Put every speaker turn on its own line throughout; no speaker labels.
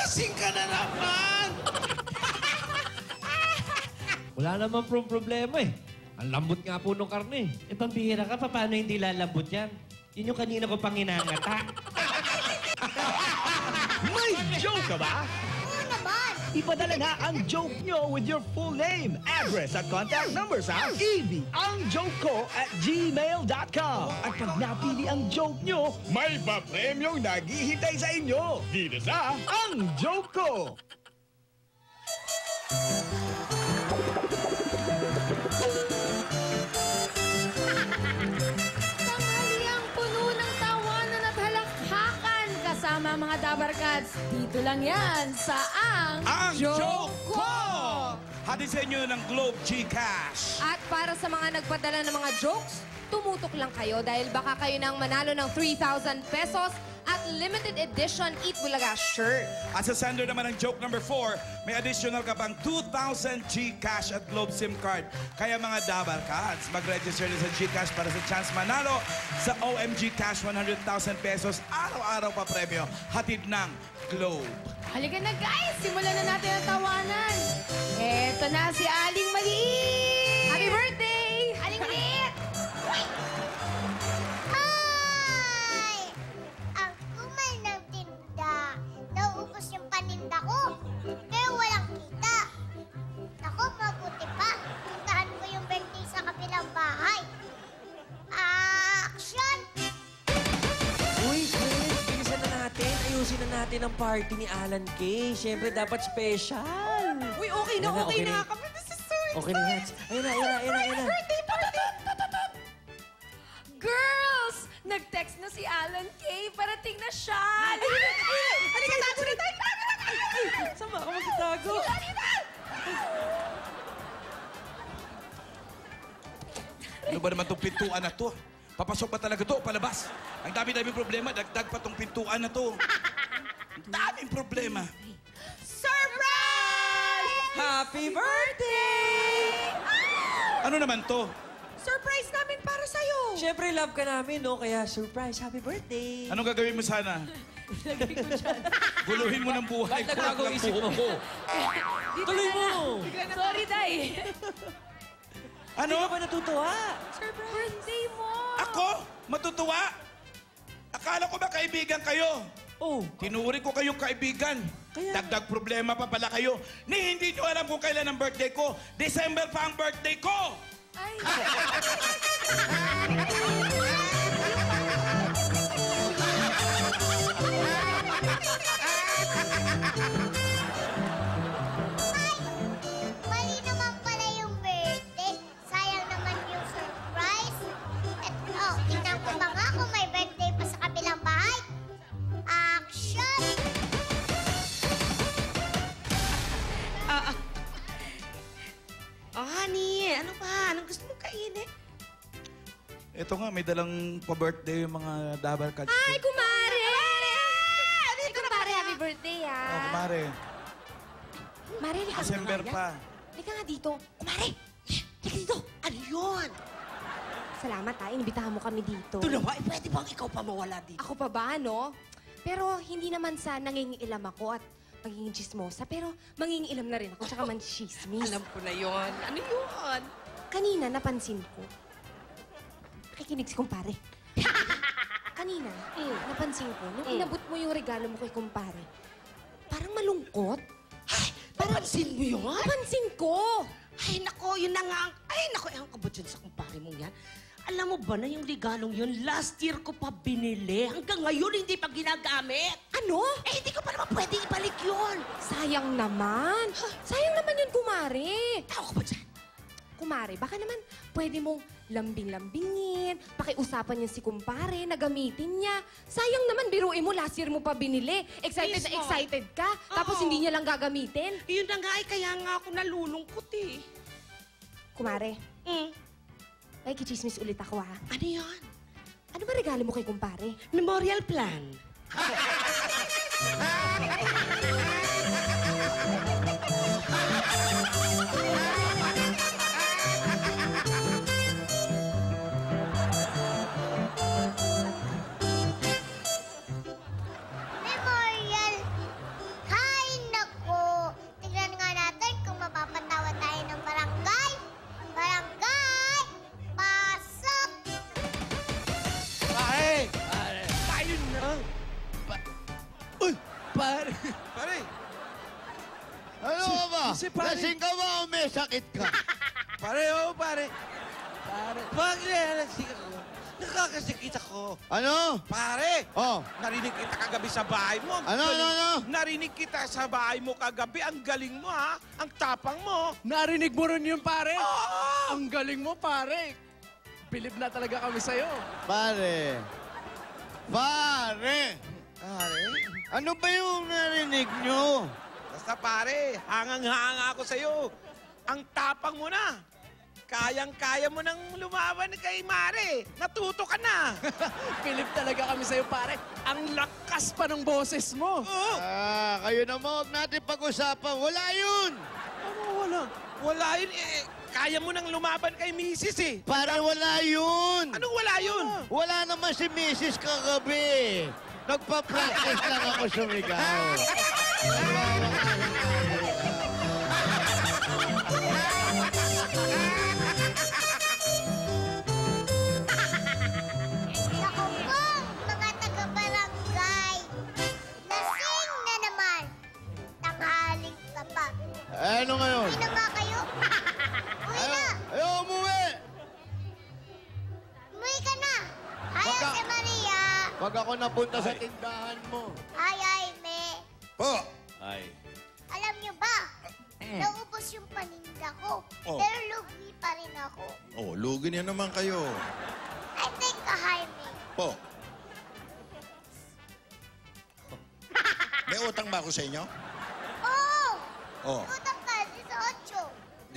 lasing ka na naman!
Wala naman problema eh. Ang lambot nga po nung karne.
Eh, pambihira ka, paano hindi lalambot yan? Yun yung kanina ko pang inangata.
May joke ka ba?
Oo naman!
Ipadala na ang joke nyo with your full name, address at contact number sa evangjokeco@gmail.com. At pag napili ang joke nyo, may papremyong naghihintay sa inyo. Dito sa Ang Joke Ko!
Tanghaliang puno ng tawanan at halakhakan kasama mga Dabarkads. Dito lang yan sa
Ang Joke Ko! Hatid sa inyo ng Globe GCash.
At para sa mga nagpadala ng mga jokes, tumutok lang kayo dahil baka kayo nang manalo ng 3,000 pesos at limited edition Eat Bulaga shirt.
At sa sender naman ng joke number 4, may additional ka pang 2,000 GCash at Globe SIM card. Kaya mga Dabarkads, mag-register na sa GCash para sa chance manalo sa OMG Cash 100,000 pesos. Araw-araw pa premyo. Hatid ng Globe.
Halika na guys, simulan na natin ang tawanan. Eto na si Aling Maliit! Happy birthday! Aling Maliit!
Ay! Ang kumal ng tinda. Nauubos yung paninda ko. Kaya walang kita. Ako, mabuti pa. Puntahan ko yung birthday sa kabilang bahay. Action!
Uy, friends, bilisan na natin. Ayusin na natin ang party ni Alan Kay. Siyempre, dapat special.
Uy, okay na. Kami. This is so
Okay na, Hats. Ayun na.
birthday! Girls! Nag-text na si Alan Kay. Parating na siya! Halika, tago na tayo!
Sama ka magtatago.
Ano ba naman itong pintuan na to? Papasok ba talaga to o palabas? Ang dami-daming problema, dagdag pa itong pintuan na to. Ang daming problema.
Surprise!
Happy birthday!
Ano naman to?
Surprise namin para sa'yo!
Siyempre, love ka namin, no? Kaya surprise, happy birthday!
Anong gagawin mo sana?
Lagay ko dyan.
Guluhin mo ng buhay ko.
Nagtago
ng
isip mo.
buhok ko.
Tuloy mo!
Sorry, Day.
Ano? Hindi
Ano?
ka ba natutuwa?
Surprise! Birthday mo!
Ako? Matutuwa? Akala ko ba kaibigan kayo?
Oh,
Tinuri ko kayong kaibigan.
Kaya-
Dagdag problema pa pala kayo. Ni hindi nyo alam kung kailan ang birthday ko. December pa ang birthday ko!
Ay!
Mali naman pala yung birthday. Sayang naman yung surprise. At tingnan ko ba nga kung may birthday pa sa kabilang bahay? Action!
Honey, ano ba? Anong gusto mong kainin?
Ito nga, may dalang pa-birthday yung mga Dabarkads.
Ay,
ko.
kumare! Ay, kumare, happy birthday,
Oh,
ah.
kumare.
Mare, lika
December
nga
pa.
Lika nga dito.
Kumare! Lika dito! Ano yun?
Salamat, ha. Inibitahan mo kami dito.
Ito naman, pwede bang ikaw pa mawala dito?
Ako pa ba, no? Pero hindi naman sa nangingilam ako at magiging chismosa. Pero mangingilam na rin ako, tsaka manchismis.
Alam ko na yun. Ano yun?
Kanina, napansin ko. Nakikinig si kumpare. Kanina, napansin ko, nung inabot mo yung regalo mo kay kumpare, parang malungkot.
Ay, napansin mo yun?
Napansin ko!
Ay, nako, yun na nga. Ay, nako, ang kabot yun sa kumpare mong yan. Alam mo ba na yung regalong yun, last year ko pa binili. Hanggang ngayon, hindi pa ginagamit.
Ano?
Eh, hindi ko pa naman pwede ibalik yun.
Sayang naman. Sayang naman yun, kumare.
Tao ko ba dyan?
Kumare, baka naman pwede mong lambing-lambingin, pakiusapan niya si kumpare, na gamitin niya. Sayang naman, biruin mo, last year mo pa binili. Excited na
Mismo.
excited ka, tapos
Oo.
hindi niya lang gagamitin.
Yun na nga, kaya nga ako nalulungkot eh.
Kumare,
Mm.
may kichismis ulit ako, ha?
Ano yun?
Ano ba regalo mo kay kumpare?
Memorial plan.
Memorial. Hi,
pare.
Pare,
Ano ka ba?
si pare.
Lasing ka ba o may sakit ka?
Pare, pare. Pare. Bakit ako? Nakakasikit ako.
Ano?
Pare,
Oh,
narinig kita kagabi sa bahay mo. Ang
Ano,
galing.
ano?
Narinig kita sa bahay mo kagabi. Ang galing mo, ha? Ang tapang mo.
Narinig mo rin yun, pare?
Oo!
Ang galing mo, pare. Bilib na talaga kami sa'yo.
pare. Pare!
Pare?
Ano ba yung narinig nyo?
Basta pare, hangang-hanga ako sa'yo. Ang tapang mo na. Kayang-kaya mo nang lumaban kay Mare. Natuto ka na.
Bilib talaga kami sa'yo, pare. Ang lakas pa ng boses mo.
Oo.
Kayo na mo, huwag natin pag-usapan. Wala yun!
Ano wala? Wala yun eh. Kaya mo nang lumaban kay Mrs. eh.
Pare, wala yun!
Anong wala yun?
Wala naman si Mrs. kagabi. Nagpa-practice lang ako sumigaw.
Naku po, mga taga-barangay. Lasing na naman. Tanghaling kapag.
Ano ngayon?
Uwi na ba kayo? Uwi na.
Ayaw umuwi!
Umuwi ka na. Hi,
Baka-
Ate Maria.
Pag ako napunta sa tindahan mo.
Hi, Jaime.
po.
Ay.
Alam niyo ba? Naubos yung paninda ko.
Oh.
Pero lugi pa rin ako.
Oh, lugi niya naman kayo.
I think Jaime.
Po. May utang ba ako sa inyo?
Oo!
Oh.
Utang ka,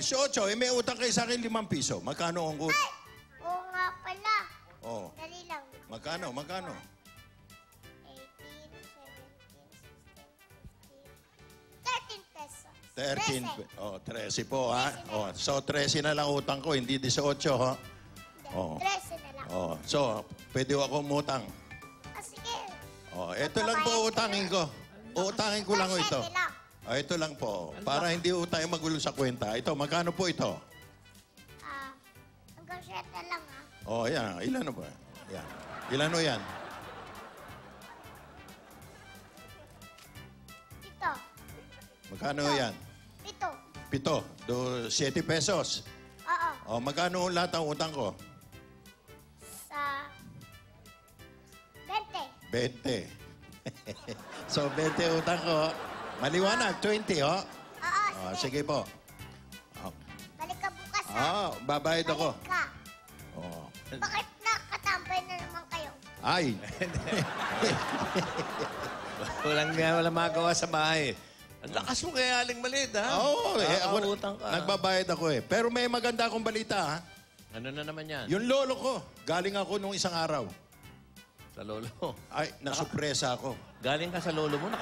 18.
18, may utang kayo sa akin 5 piso. Magkano ang
Ay! Oo nga pala.
Oh.
Dali lang.
Magkano?
18, 17, 16, 15. 13 pesos.
13.
13.
Oh, 13 po, ha? Oh, so 13 na lang utang ko, hindi 18, ha? Oh.
13 na lang.
Oh, so pwede ako umutang.
Ah, sige.
Oh, ito lang po utangin ko. Uutangin ko lang ito.
7 lang.
Oh, ito lang po. Para hindi po tayo magulo sa kwenta. Ito, magkano po ito?
Hanggang 7 lang, ha?
Oh, yan. Ilan na ba? Yan. Ilan o yan?
Ito.
Magkano yan?
Ito.
7. 7 pesos.
Oo.
Oh, magkano lahat ang utang ko?
Sa 20.
20. So, 20 utang ko. Maliwanag, 20, oh.
Oo,
Oh,
sige.
sige po. Oh,
Balik ka bukas, ha?
babayad ako.
Balik ka.
Oh.
Bakit nakatambay na naman kayo?
Ay,
Walang magawa sa bahay. Ang lakas mo kaya aling maliit, ha?
oo. Ako,
Utang ka.
nagbabayad ako eh. Pero may maganda akong balita, ha?
Ano na naman yan?
Yung lolo ko, galing ako nung isang araw.
Sa lolo mo.
Ay, nasupresa ako.
Galing ka sa lolo mo?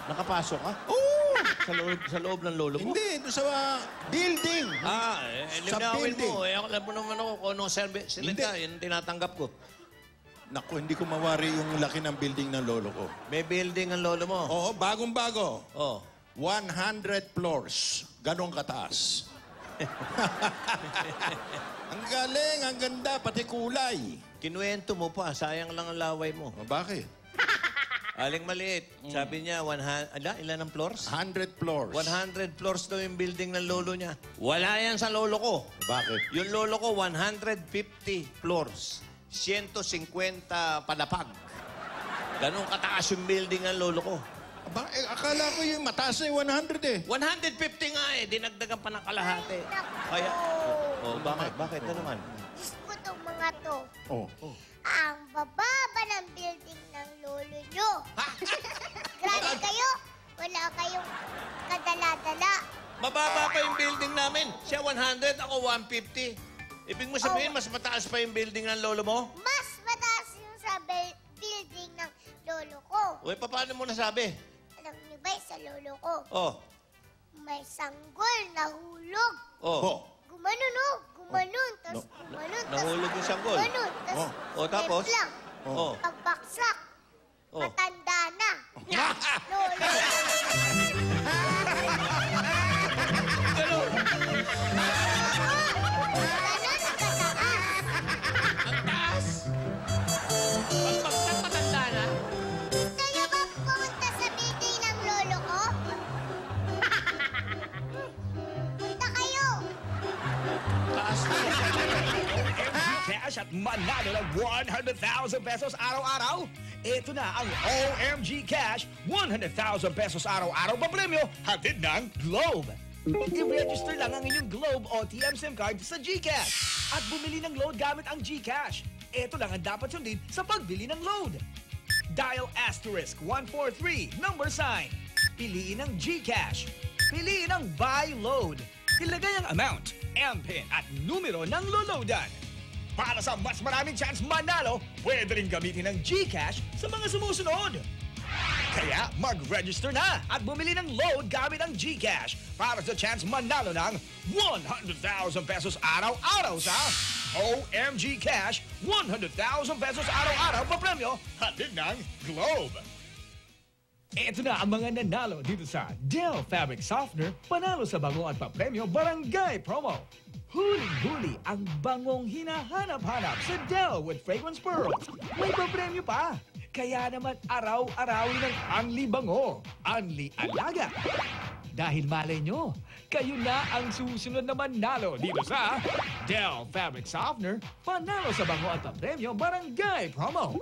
Nakapasok ka?
Oo!
Sa loob ng lolo mo?
Hindi, doon sa building. Sa
Linawin
building.
mo. Alam mo naman ako kung anong service
Hindi.
ka. Yun ang tinatanggap ko.
Naku, hindi ko mawari yung laki ng building ng lolo ko.
May building ang lolo mo.
Oo, bagong-bago.
Oh.
100 floors. Ganon kataas. Ang galing, ang ganda, pati kulay.
Kinuwento mo pa. Sayang lang ang laway mo.
O, bakit?
Aling maliit. Sabi niya, ilan ang floors?
100 floors.
100 floors daw yung building ng lolo niya. Wala yan sa lolo ko.
Bakit?
Yung lolo ko, 150 floors. 150 palapag. Ganun kataas yung building ng lolo ko.
Akala ko yung mataas na yung 100 eh.
150 nga eh. Dinagdagan pa ng kalahati. Kaya... Oh, bakit? Bakit na naman?
Diyos ko itong mga to.
Oh.
Ang bababa ng building ng lolo nyo. Grabe kayo. Wala kayong kadala-dala.
Mababa pa yung building namin. Siya 100, ako 150. Ibig mo sabihin, mas mataas pa yung building ng lolo mo?
Mas mataas yung sa building ng lolo ko.
Uy, paano mo nasabi?
Alam niyo ba sa lolo ko?
Oh.
May sanggol na hulog.
Oh.
Gumanon, oh. Gumanon. Tapos gumanon. tas
Nahulog yung sanggol.
Gumanon. Tapos
Oh, tapos?
lang.
Oh.
Pagbaksak.
Oh.
Matanda na. Lolo.
Ganun.
Ganon kataas.
Ang taas. Pagpagsak matanda na.
Gusto niyo ba pumunta sa meeting ng
manalo ng 100,000 pesos araw-araw. Ito na ang OMG Cash 100,000 pesos araw-araw pa premyo hatid ng Globe. I-register lang ang inyong Globe o TM SIM card sa GCash at bumili ng load gamit ang GCash. Ito lang ang dapat sundin sa pagbili ng load. Dial *143 number sign. Piliin ang GCash. Piliin ang Buy Load. Ilagay ang amount, MPIN at numero ng loloadan. Para sa mas maraming chance manalo, pwede rin gamitin ang GCash sa mga sumusunod. Kaya mag-register na at bumili ng load gamit ang GCash para sa chance manalo ng 100,000 pesos araw-araw sa OMG Cash 100,000 pesos araw-araw pa premyo hatid ng Globe. Ito na ang mga nanalo dito sa Dell Fabric Softener, panalo sa bango at papremyo barangay promo. Huling-huli ang bangong hinahanap-hanap sa Dell with Fragrance Pearls. May papremyo pa. Kaya naman araw-arawin ng Anli Bango, Anli Alaga. Dahil malay nyo, kayo na ang susunod na manalo dito sa Dell Fabric Softener, panalo sa bango at papremyo barangay promo.